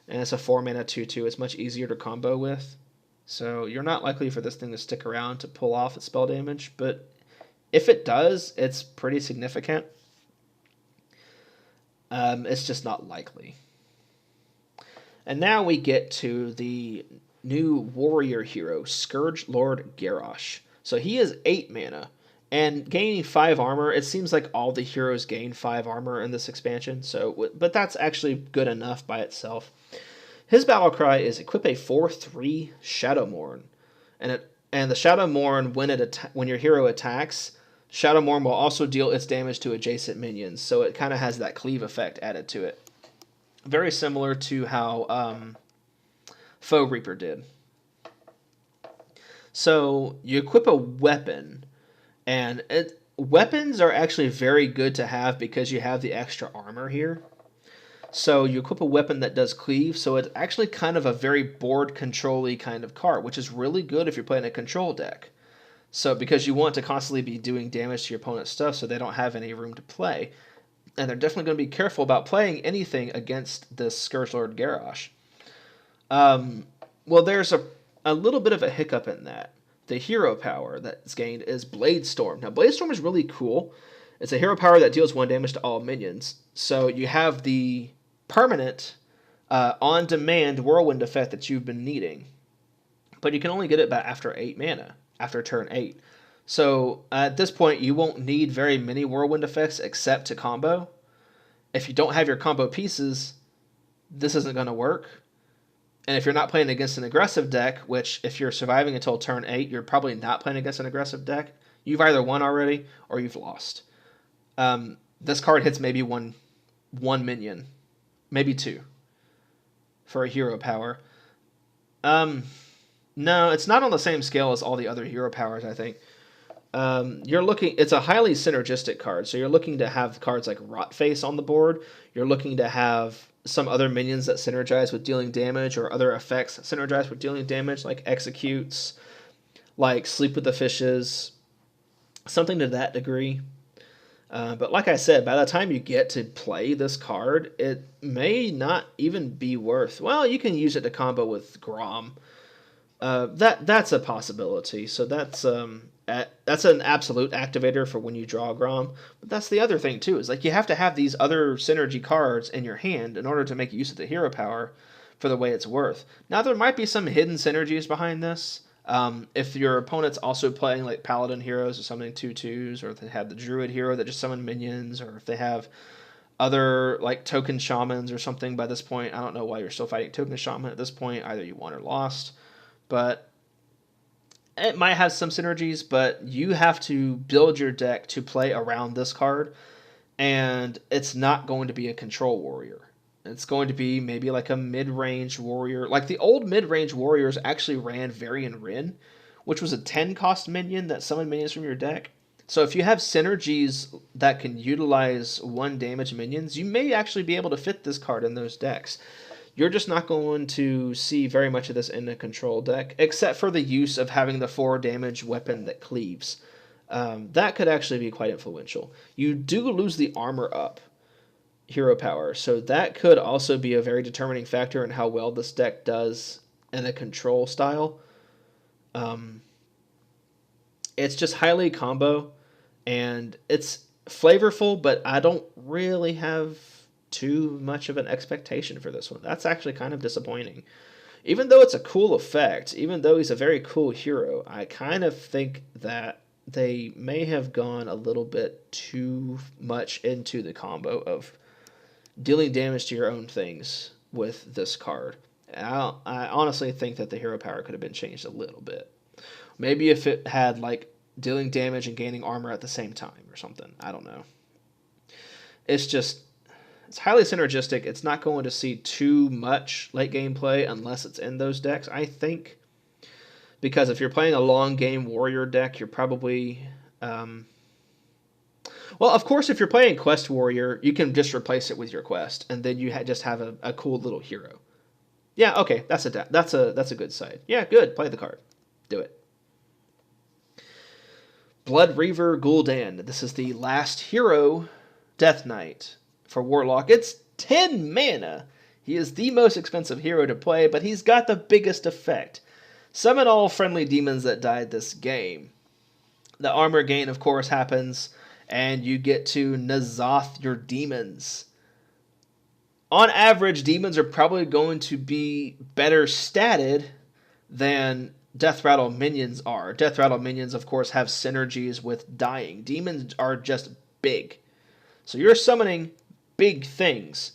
And it's a 4 mana 2/2. It's much easier to combo with. So you're not likely for this thing to stick around to pull off its spell damage. But if it does, it's pretty significant. It's just not likely. And now we get to the new warrior hero, Scourgelord Garrosh. So he is 8 mana, and gaining 5 armor. It seems like all the heroes gain 5 armor in this expansion, but that's actually good enough by itself. His battle cry is equip a 4/3 Shadowmourne, and the Shadowmourne, when your hero attacks, Shadowmourne will also deal its damage to adjacent minions, so it kind of has that cleave effect added to it. Very similar to how Foe Reaper did. So you equip a weapon, and weapons are actually very good to have because you have the extra armor here. So you equip a weapon that does cleave, so it's actually kind of a very board control-y kind of card, which is really good if you're playing a control deck. So because you want to constantly be doing damage to your opponent's stuff so they don't have any room to play. And they're definitely going to be careful about playing anything against this Scourgelord Garrosh. Well, there's a little bit of a hiccup in that. The hero power that's gained is Bladestorm. Now, Bladestorm is really cool. It's a hero power that deals 1 damage to all minions. So you have the permanent, on-demand whirlwind effect that you've been needing. But you can only get it back after 8 mana, after turn 8. So at this point, you won't need very many whirlwind effects except to combo. If you don't have your combo pieces, this isn't going to work. And if you're not playing against an aggressive deck, which if you're surviving until turn 8, you're probably not playing against an aggressive deck, you've either won already or you've lost. This card hits maybe one minion, maybe 2 for a hero power. No, it's not on the same scale as all the other hero powers, I think. It's a highly synergistic card, so you're looking to have cards like Rotface on the board. You're looking to have some other minions that synergize with dealing damage, or other effects that synergize with dealing damage, like Executes, like Sleep with the Fishes, something to that degree. But like I said, by the time you get to play this card, it may not even be worth... Well, you can use it to combo with Grom. That's a possibility, so that's an absolute activator for when you draw Grom. But that's the other thing too, is like you have to have these other synergy cards in your hand in order to make use of the hero power for the way it's worth. Now there might be some hidden synergies behind this. If your opponent's also playing like Paladin heroes or something 2/2s, or if they have the Druid hero that just summon minions, or if they have other like token shamans or something by this point. I don't know why you're still fighting token shaman at this point. Either you won or lost. But it might have some synergies, but you have to build your deck to play around this card, and it's not going to be a control warrior. It's going to be maybe like a mid-range warrior. Like the old mid-range warriors actually ran Varian Wrynn, which was a 10-cost minion that summoned minions from your deck. So if you have synergies that can utilize 1 damage minions, you may actually be able to fit this card in those decks. You're just not going to see very much of this in a control deck, except for the use of having the 4 damage weapon that cleaves. That could actually be quite influential. You do lose the armor up hero power, so that could also be a very determining factor in how well this deck does in a control style. It's just highly combo, and it's flavorful, but I don't really have too much of an expectation for this one. That's actually kind of disappointing. Even though it's a cool effect, even though he's a very cool hero, I kind of think that they may have gone a little bit too much into the combo of dealing damage to your own things with this card. I honestly think that the hero power could have been changed a little bit. Maybe if it had, like, dealing damage and gaining armor at the same time or something. I don't know. It's just, it's highly synergistic. It's not going to see too much late game play unless it's in those decks, I think. Because if you're playing a long game warrior deck, you're probably... well, of course, if you're playing Quest Warrior, you can just replace it with your Quest, and then you just have a cool little hero. Yeah, okay, that's a good side. Yeah, good, play the card. Do it. Bloodreaver Gul'dan. This is the last hero Death Knight for Warlock. It's 10 mana. He is the most expensive hero to play, but he's got the biggest effect. Summon all friendly demons that died this game. The armor gain, of course, happens, and you get to N'Zoth your demons. On average, demons are probably going to be better statted than Death Rattle minions are. Death Rattle minions, of course, have synergies with dying. Demons are just big. So you're summoning big things.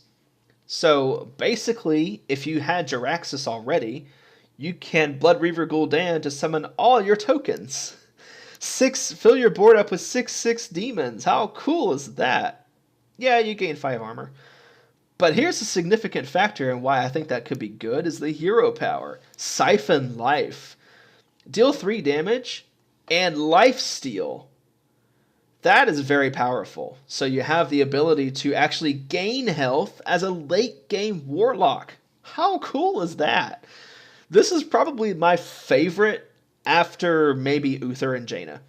So basically, if you had Jaraxxus already, you can Bloodreaver Gul'dan to summon all your tokens. Fill your board up with 6/6 demons. How cool is that? Yeah, you gain 5 armor. But here's a significant factor in why I think that could be good is the hero power. Siphon Life. Deal 3 damage and lifesteal. That is very powerful. So you have the ability to actually gain health as a late game warlock. How cool is that? This is probably my favorite after maybe Uther and Jaina.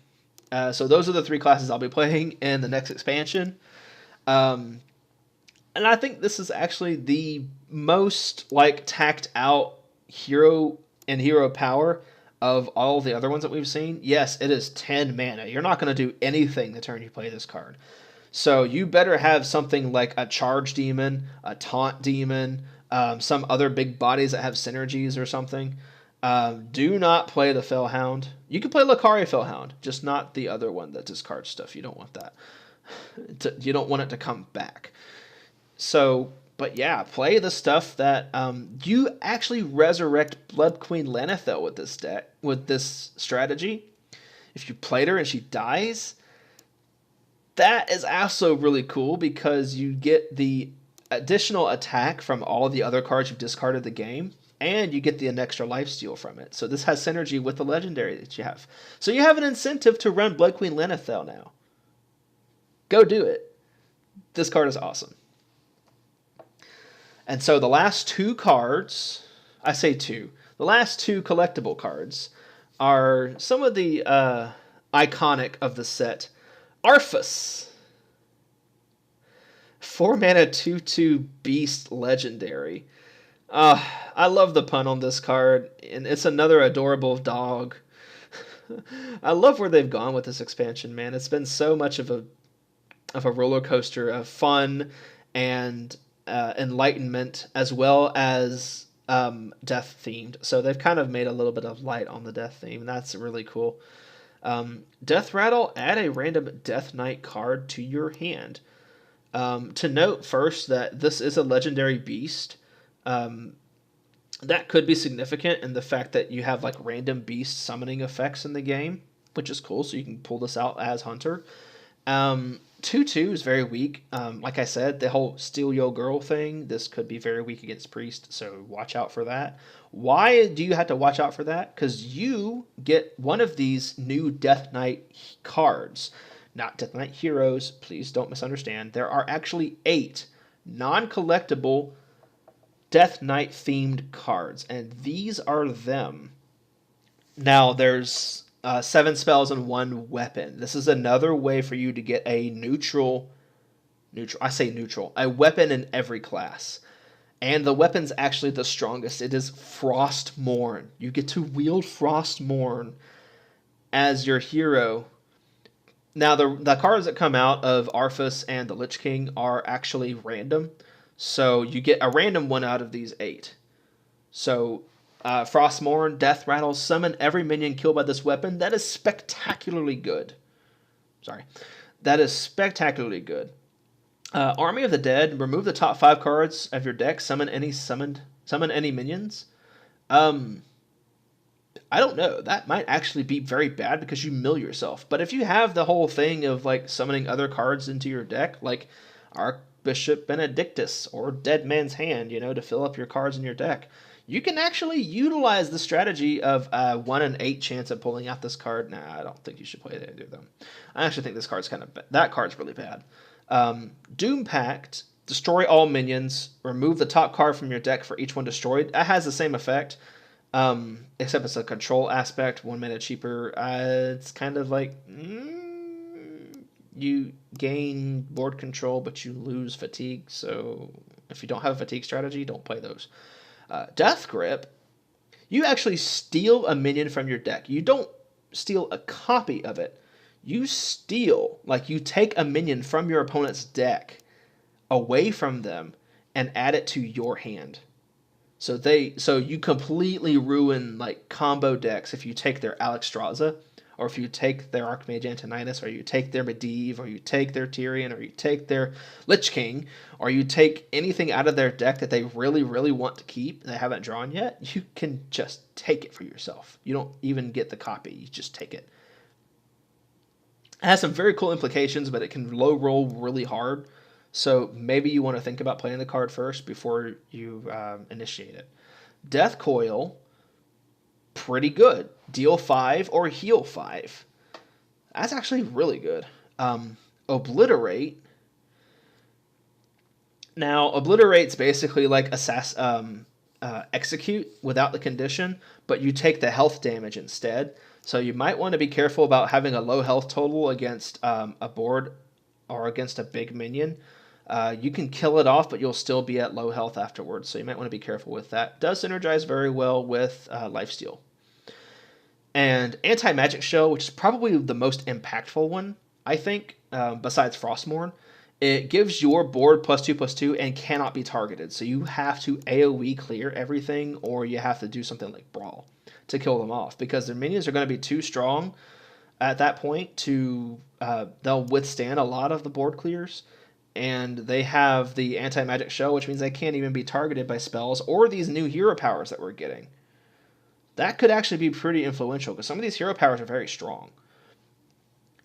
So those are the 3 classes I'll be playing in the next expansion. And I think this is actually the most like tacked out hero and hero power of all the other ones that we've seen. Yes, it is 10 mana. You're not going to do anything the turn you play this card. So you better have something like a Charge Demon, a Taunt Demon, some other big bodies that have synergies or something. Do not play the Fellhound. You can play Drakkari Fellhound, just not the other one that discards stuff. You don't want that. You don't want it to come back. So, but yeah, play the stuff that you actually resurrect Blood Queen Lanethel with this deck, with this strategy. If you played her and she dies, that is also really cool because you get the additional attack from all the other cards you've discarded the game, and you get an extra lifesteal from it. So this has synergy with the legendary that you have. So you have an incentive to run Blood Queen Lanethel now. Go do it. This card is awesome. And so the last 2 cards, I say 2, the last 2 collectible cards are some of the iconic of the set. Arfus. 4 mana 2/2 Beast Legendary. I love the pun on this card, and it's another adorable dog. I love where they've gone with this expansion, man. It's been so much of a roller coaster of fun and enlightenment, as well as death themed. So they've kind of made a little bit of light on the death theme. That's really cool. Death Rattle, add a random Death Knight card to your hand. To note first that this is a legendary beast. That could be significant in the fact that you have like random beast summoning effects in the game, which is cool. So you can pull this out as Hunter. 2/2 is very weak. Like I said, the whole Steal Yo Girl thing, this could be very weak against Priest, so watch out for that. Why do you have to watch out for that? Because you get one of these new Death Knight cards. Not Death Knight heroes, please don't misunderstand. There are actually 8 non-collectible Death Knight themed cards, and these are them. Now, there's 7 spells and 1 weapon. This is another way for you to get a neutral, a weapon in every class. And the weapon's actually the strongest. It is Frostmourne. You get to wield Frostmourne as your hero. Now, the cards that come out of Arfus and the Lich King are actually random. So you get a random one out of these 8. So Frostmourne, Death Rattle, summon every minion killed by this weapon. That is spectacularly good. That is spectacularly good. Army of the Dead, remove the top 5 cards of your deck, summon any summoned Summon any minions? I don't know. That might actually be very bad because you mill yourself. But if you have the whole thing of like summoning other cards into your deck, like Archbishop Benedictus or Dead Man's Hand, to fill up your cards in your deck, you can actually utilize the strategy of 1 in 8 chance of pulling out this card. Nah, I don't think you should play either of them. I actually think this card's that card's really bad. Doom Pact, destroy all minions, remove the top card from your deck for each one destroyed. That has the same effect. Except it's a control aspect, 1 mana cheaper. It's kind of like you gain board control, but you lose fatigue. So if you don't have a fatigue strategy, don't play those. Death Grip, you actually steal a minion from your deck. You don't steal a copy of it. You steal, like you take a minion from your opponent's deck away from them and add it to your hand. So you completely ruin like combo decks if you take their Alexstrasza, or if you take their Archmage Antonidas, or you take their Medivh, or you take their Tyrion, or you take their Lich King, or you take anything out of their deck that they really, really want to keep, they haven't drawn yet, you can just take it for yourself. You don't even get the copy, you just take it. It has some very cool implications, but it can low roll really hard. So maybe you want to think about playing the card first before you initiate it. Death Coil, pretty good. Deal 5 or heal 5. That's actually really good. Obliterate. Now, Obliterate's basically like Execute without the condition, but you take the health damage instead. So you might want to be careful about having a low health total against a board or against a big minion. You can kill it off, but you'll still be at low health afterwards, so you might want to be careful with that. Does synergize very well with Lifesteal. And Anti-Magic Shell, which is probably the most impactful one, I think, besides Frostmourne. It gives your board +2/+2 and cannot be targeted, so you have to AoE clear everything, or you have to do something like Brawl to kill them off, because their minions are going to be too strong at that point to they'll withstand a lot of the board clears. And they have the Anti-Magic Shell, which means they can't even be targeted by spells or these new hero powers that we're getting. That could actually be pretty influential, because some of these hero powers are very strong.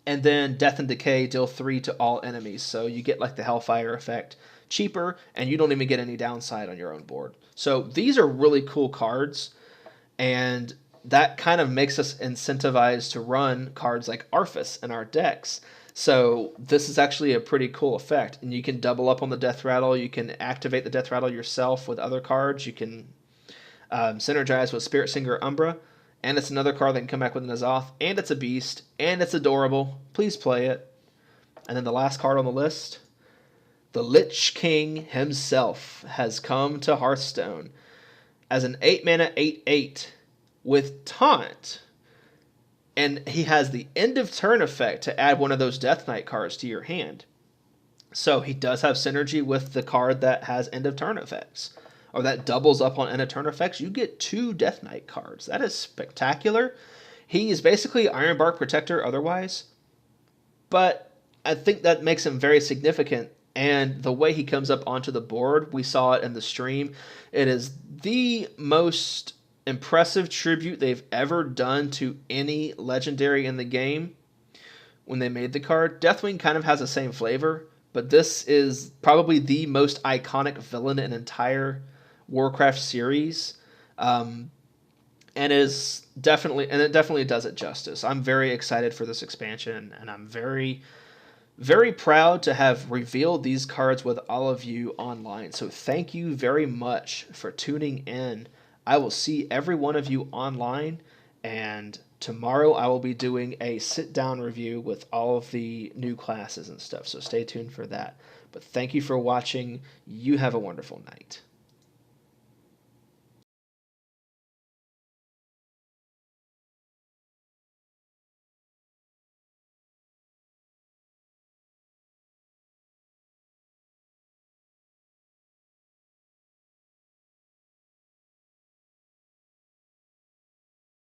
And then Death and Decay deal 3 to all enemies, so you get like the Hellfire effect cheaper, and you don't even get any downside on your own board. So these are really cool cards, and that kind of makes us incentivized to run cards like Arfus in our decks. So this is actually a pretty cool effect, and you can double up on the Death Rattle. You can activate the Death Rattle yourself with other cards. You can synergize with Spirit Singer Umbra, and it's another card that can come back with an Azoth, and it's a beast, and it's adorable. Please play it. And then the last card on the list, the Lich King himself has come to Hearthstone as an 8-mana 8/8 with Taunt. And he has the end of turn effect to add one of those Death Knight cards to your hand. So he does have synergy with the card that has end of turn effects, or that doubles up on end of turn effects. You get 2 Death Knight cards. That is spectacular. He is basically Ironbark Protector otherwise, but I think that makes him very significant. And the way he comes up onto the board, we saw it in the stream. It is the most impressive tribute they've ever done to any legendary in the game when they made the card. Deathwing kind of has the same flavor, but this is probably the most iconic villain in entire Warcraft series, and it definitely does it justice. I'm very excited for this expansion, and I'm very, very proud to have revealed these cards with all of you online. So thank you very much for tuning in. I will see every one of you online, and tomorrow I will be doing a sit-down review with all of the new classes and stuff, so stay tuned for that. But thank you for watching. You have a wonderful night.